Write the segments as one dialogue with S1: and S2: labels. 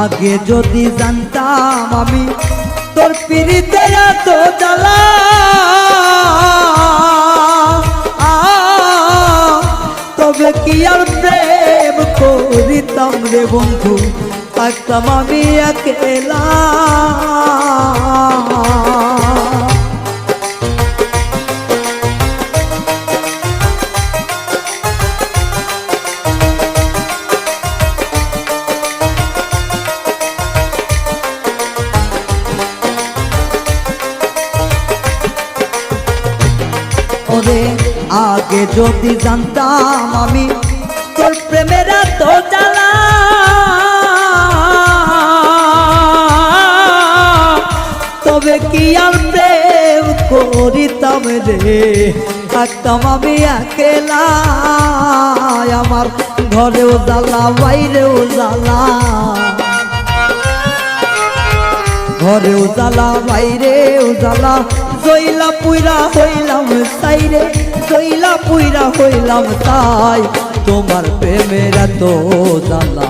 S1: আগে যদি জানতাম আমি তোর পিরিতে এত জ্বালা, তবে কি আর প্রেম করিতাম রে বন্ধু, থাকতাম আমি একলা। ওরে আগে যদি জানতাম আমি তোর প্রেমের এত জ্বালা, তবে কি আর প্রেম করিতাম রে, থাকতাম আমি একলা। আমার ঘরেও জ্বালা বাইরেও জ্বালা, ঘরেও জ্বালা বাইরেও জ্বালা, জইলা পুইরা হইলাম সাইরে, জইলা পুইরা হইলাম তাই। তোমার প্রেমের এত জ্বালা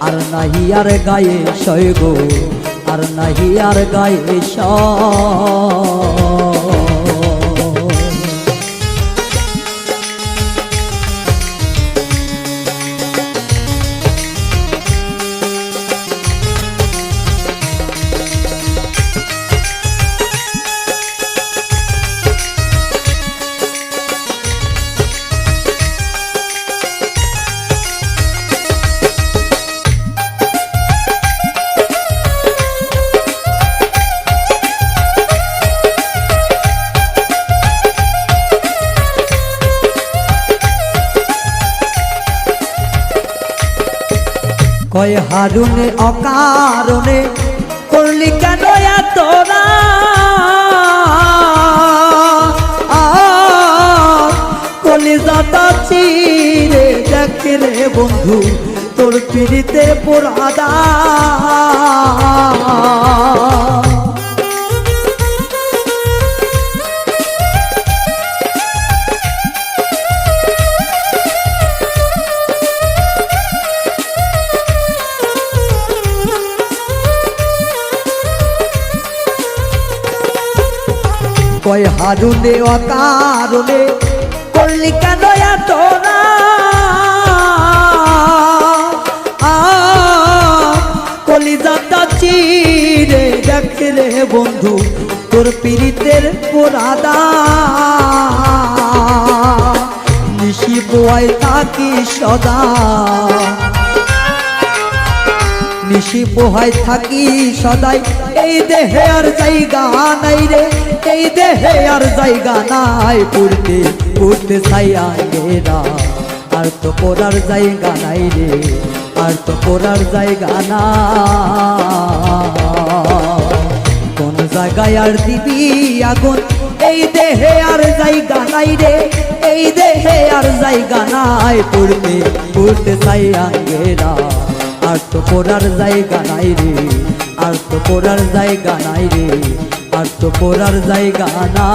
S1: আর নাহি আর গায়ে সয় গো, আর নাহি আর গায়ে সয়। কয় হারুনে অকারণে করলি কেন তোরা, কলিজাটা চিরে দেখে রে বন্ধু তোর পিড়িতে পোড়াদা। কয় হারুনে অকারণে করলি কেন তোরা, কলিজাটা চিরে দেখে রে বন্ধু তোর পিরিতের পোড়াদা। নিশি বোয়ায় থাকি সদা, নিশি পোহায় থাকি সদাই, এই দেহে আর জায়গা নাই রে, এই দেহে আর জায়গা নাই। পড়তে পড়তে ছাইয়া গেরা, আর তো পড়ার জায়গা নাই রে, আর তো পড়ার জায়গা না। কোন জায়গায় আর দিবি আগুন, এই দেহে আর জায়গা নাই রে, এই দেহে আর জায়গা নাই। পড়তে পড়তে ছাইয়া গেরা, আর তো পড়ার জায়গা নাই রে, আর তো পড়ার জায়গা নাই রে, আর তো পড়ার জায়গা না।